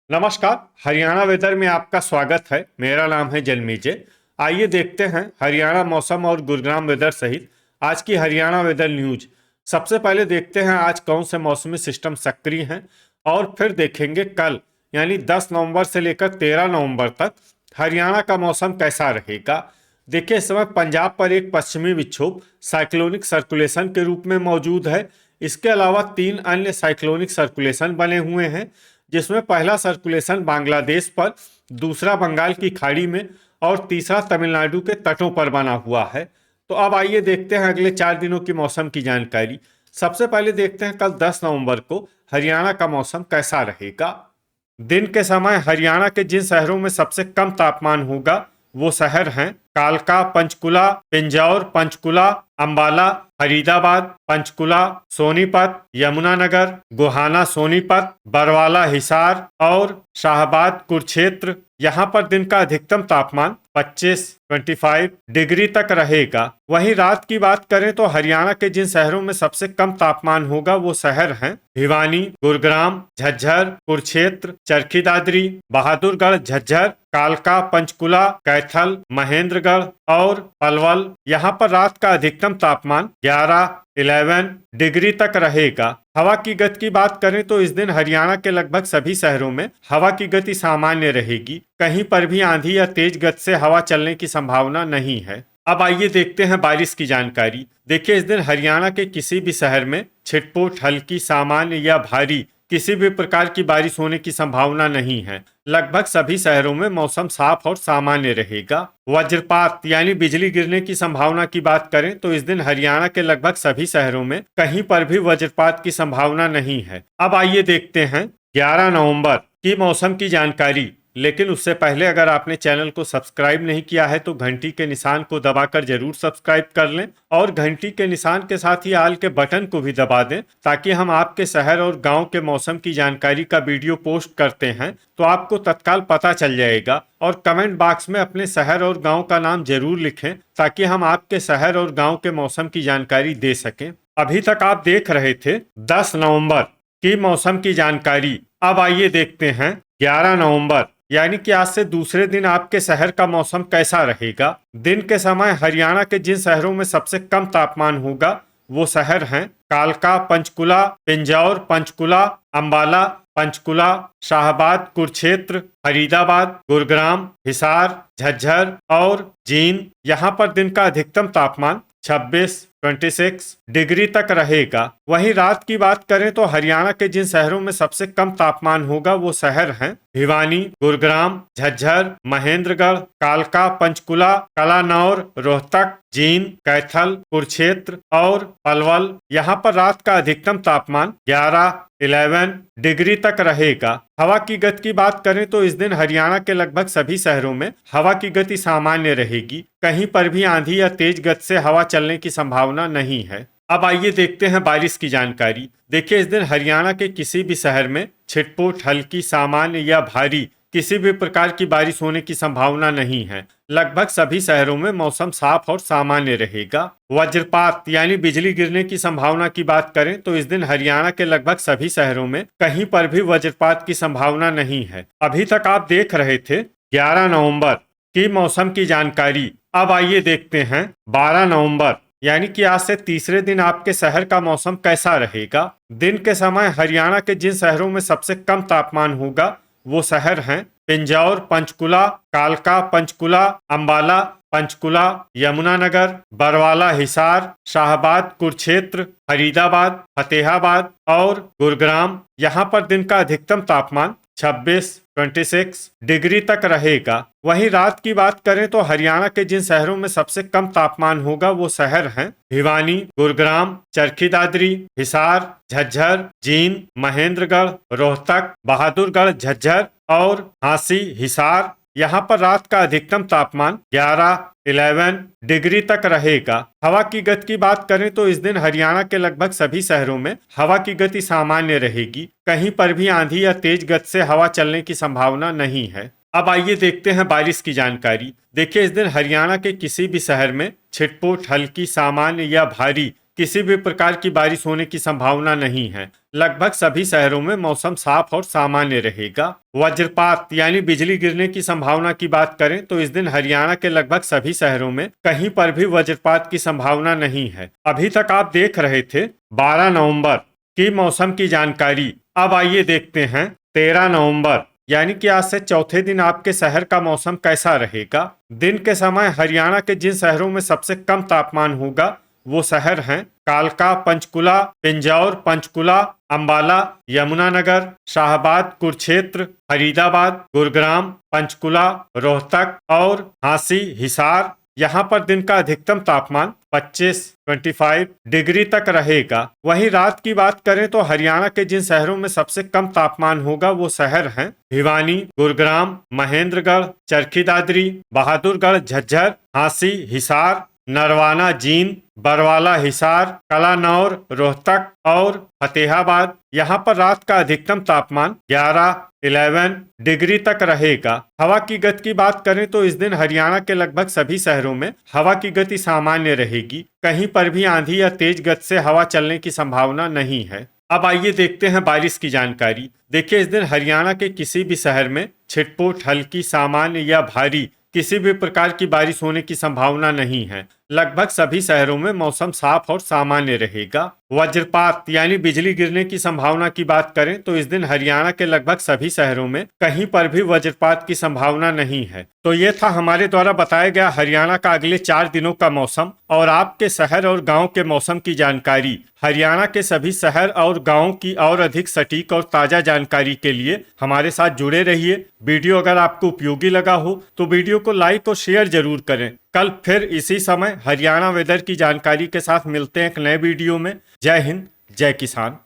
नमस्कार। हरियाणा वेदर में आपका स्वागत है। मेरा नाम है जन्मेजय। आइए देखते हैं हरियाणा मौसम और गुरुग्राम वेदर सहित आज की हरियाणा वेदर न्यूज। सबसे पहले देखते हैं आज कौन से मौसमी सिस्टम सक्रिय हैं और फिर देखेंगे कल यानी 10 नवंबर से लेकर 13 नवंबर तक हरियाणा का मौसम कैसा रहेगा। देखिए, इस समय पंजाब पर एक पश्चिमी विक्षोभ साइक्लोनिक सर्कुलेशन के रूप में मौजूद है। इसके अलावा 3 अन्य साइक्लोनिक सर्कुलेशन बने हुए हैं, जिसमें पहला सर्कुलेशन बांग्लादेश पर, दूसरा बंगाल की खाड़ी में और तीसरा तमिलनाडु के तटों पर बना हुआ है। तो अब आइए देखते हैं अगले 4 दिनों की मौसम की जानकारी। सबसे पहले देखते हैं कल 10 नवंबर को हरियाणा का मौसम कैसा रहेगा। दिन के समय हरियाणा के जिन शहरों में सबसे कम तापमान होगा वो शहर हैं कालका, पंचकुला, पिंजौर, पंचकुला, अंबाला, फरीदाबाद, पंचकुला, सोनीपत, यमुनानगर, गोहाना, सोनीपत, बरवाला, हिसार और शाहबाद, कुरुक्षेत्र। यहाँ पर दिन का अधिकतम तापमान 25 डिग्री तक रहेगा। वहीं रात की बात करें तो हरियाणा के जिन शहरों में सबसे कम तापमान होगा वो शहर हैं भिवानी, गुरुग्राम, झज्जर, कुरुक्षेत्र, चरखी दादरी, बहादुरगढ़, झज्जर, कालका, पंचकुला, कैथल, महेंद्रगढ़ और पलवल। यहाँ पर रात का अधिकतम तापमान 11 डिग्री तक रहेगा। हवा की गति की बात करें तो इस दिन हरियाणा के लगभग सभी शहरों में हवा की गति सामान्य रहेगी। कहीं पर भी आंधी या तेज गति से हवा चलने की संभावना नहीं है। अब आइए देखते हैं बारिश की जानकारी। देखिए, इस दिन हरियाणा के किसी भी शहर में छिटपुट, हल्की, सामान्य या भारी किसी भी प्रकार की बारिश होने की संभावना नहीं है। लगभग सभी शहरों में मौसम साफ और सामान्य रहेगा। वज्रपात यानी बिजली गिरने की संभावना की बात करें तो इस दिन हरियाणा के लगभग सभी शहरों में कहीं पर भी वज्रपात की संभावना नहीं है। अब आइए देखते हैं 11 नवंबर की मौसम की जानकारी। लेकिन उससे पहले अगर आपने चैनल को सब्सक्राइब नहीं किया है तो घंटी के निशान को दबाकर जरूर सब्सक्राइब कर लें और घंटी के निशान के साथ ही आल के बटन को भी दबा दें, ताकि हम आपके शहर और गांव के मौसम की जानकारी का वीडियो पोस्ट करते हैं तो आपको तत्काल पता चल जाएगा। और कमेंट बॉक्स में अपने शहर और गाँव का नाम जरूर लिखें, ताकि हम आपके शहर और गाँव के मौसम की जानकारी दे सकें। अभी तक आप देख रहे थे 10 नवंबर की मौसम की जानकारी। अब आइए देखते हैं 11 नवंबर यानी कि आज से दूसरे दिन आपके शहर का मौसम कैसा रहेगा। दिन के समय हरियाणा के जिन शहरों में सबसे कम तापमान होगा वो शहर हैं कालका, पंचकुला, पिंजौर, पंचकुला, अंबाला, पंचकुला, शाहबाद, कुरुक्षेत्र, फरीदाबाद, गुरुग्राम, हिसार, झज्जर और जींद। यहाँ पर दिन का अधिकतम तापमान 26 डिग्री तक रहेगा। वहीं रात की बात करें तो हरियाणा के जिन शहरों में सबसे कम तापमान होगा वो शहर हैं भिवानी, गुरुग्राम, झज्जर, महेंद्रगढ़, कालका, पंचकुला, कलानौर, रोहतक, जींद, कैथल, कुरुक्षेत्र और पलवल। यहाँ पर रात का अधिकतम तापमान 11 डिग्री तक रहेगा। हवा की गति की बात करें तो इस दिन हरियाणा के लगभग सभी शहरों में हवा की गति सामान्य रहेगी। कहीं पर भी आंधी या तेज गति से हवा चलने की संभावना नहीं है। अब आइए देखते हैं बारिश की जानकारी। देखिए, इस दिन हरियाणा के किसी भी शहर में छिटपुट, हल्की, सामान्य या भारी किसी भी प्रकार की बारिश होने की संभावना नहीं है। लगभग सभी शहरों में मौसम साफ और सामान्य रहेगा। वज्रपात यानी बिजली गिरने की संभावना की बात करें तो इस दिन हरियाणा के लगभग सभी शहरों में कहीं पर भी वज्रपात की संभावना नहीं है। अभी तक आप देख रहे थे 11 नवंबर की मौसम की जानकारी। अब आइए देखते हैं 12 नवंबर यानी कि आज से तीसरे दिन आपके शहर का मौसम कैसा रहेगा। दिन के समय हरियाणा के जिन शहरों में सबसे कम तापमान होगा वो शहर हैं पिंजौर, पंचकुला, कालका, पंचकुला, अंबाला, पंचकुला, यमुनानगर, बरवाला, हिसार, शाहबाद, कुरुक्षेत्र, फरीदाबाद, फतेहाबाद और गुरुग्राम। यहाँ पर दिन का अधिकतम तापमान 26 डिग्री तक रहेगा। वहीं रात की बात करें तो हरियाणा के जिन शहरों में सबसे कम तापमान होगा वो शहर हैं भिवानी, गुरुग्राम, चरखी दादरी, हिसार, झज्जर, जींद, महेंद्रगढ़, रोहतक, बहादुरगढ़, झज्जर और झांसी, हिसार। यहाँ पर रात का अधिकतम तापमान 11 डिग्री तक रहेगा। हवा की गति की बात करें तो इस दिन हरियाणा के लगभग सभी शहरों में हवा की गति सामान्य रहेगी। कहीं पर भी आंधी या तेज गति से हवा चलने की संभावना नहीं है। अब आइए देखते हैं बारिश की जानकारी। देखिए, इस दिन हरियाणा के किसी भी शहर में छिटपुट, हल्की, सामान्य या भारी किसी भी प्रकार की बारिश होने की संभावना नहीं है। लगभग सभी शहरों में मौसम साफ और सामान्य रहेगा। वज्रपात यानी बिजली गिरने की संभावना की बात करें तो इस दिन हरियाणा के लगभग सभी शहरों में कहीं पर भी वज्रपात की संभावना नहीं है। अभी तक आप देख रहे थे 12 नवंबर की मौसम की जानकारी। अब आइए देखते हैं 13 नवंबर यानी कि आज से चौथे दिन आपके शहर का मौसम कैसा रहेगा। दिन के समय हरियाणा के जिन शहरों में सबसे कम तापमान होगा वो शहर हैं कालका, पंचकुला, पिंजौर, पंचकुला, अंबाला, यमुनानगर, शाहबाद, कुरुक्षेत्र, फरीदाबाद, गुरुग्राम, पंचकुला, रोहतक और झांसी, हिसार। यहाँ पर दिन का अधिकतम तापमान 25 डिग्री तक रहेगा। वहीं रात की बात करें तो हरियाणा के जिन शहरों में सबसे कम तापमान होगा वो शहर हैं भिवानी, गुरुग्राम, महेंद्रगढ़, चरखी दादरी, बहादुरगढ़, झज्जर, झांसी, हिसार, नरवाना, जींद, बरवाला, हिसार, कलानौर, रोहतक और फतेहाबाद। यहाँ पर रात का अधिकतम तापमान 11 डिग्री तक रहेगा। हवा की गति की बात करें तो इस दिन हरियाणा के लगभग सभी शहरों में हवा की गति सामान्य रहेगी। कहीं पर भी आंधी या तेज गति से हवा चलने की संभावना नहीं है। अब आइए देखते हैं बारिश की जानकारी। देखिए, इस दिन हरियाणा के किसी भी शहर में छिटपुट, हल्की, सामान्य या भारी किसी भी प्रकार की बारिश होने की संभावना नहीं है। लगभग सभी शहरों में मौसम साफ और सामान्य रहेगा। वज्रपात यानी बिजली गिरने की संभावना की बात करें तो इस दिन हरियाणा के लगभग सभी शहरों में कहीं पर भी वज्रपात की संभावना नहीं है। तो ये था हमारे द्वारा बताया गया हरियाणा का अगले 4 दिनों का मौसम और आपके शहर और गांव के मौसम की जानकारी। हरियाणा के सभी शहर और गाँव की और अधिक सटीक और ताजा जानकारी के लिए हमारे साथ जुड़े रहिए। वीडियो अगर आपको उपयोगी लगा हो तो वीडियो को लाइक और शेयर जरूर करें। कल फिर इसी समय हरियाणा वेदर की जानकारी के साथ मिलते हैं एक नए वीडियो में। जय हिंद, जय किसान।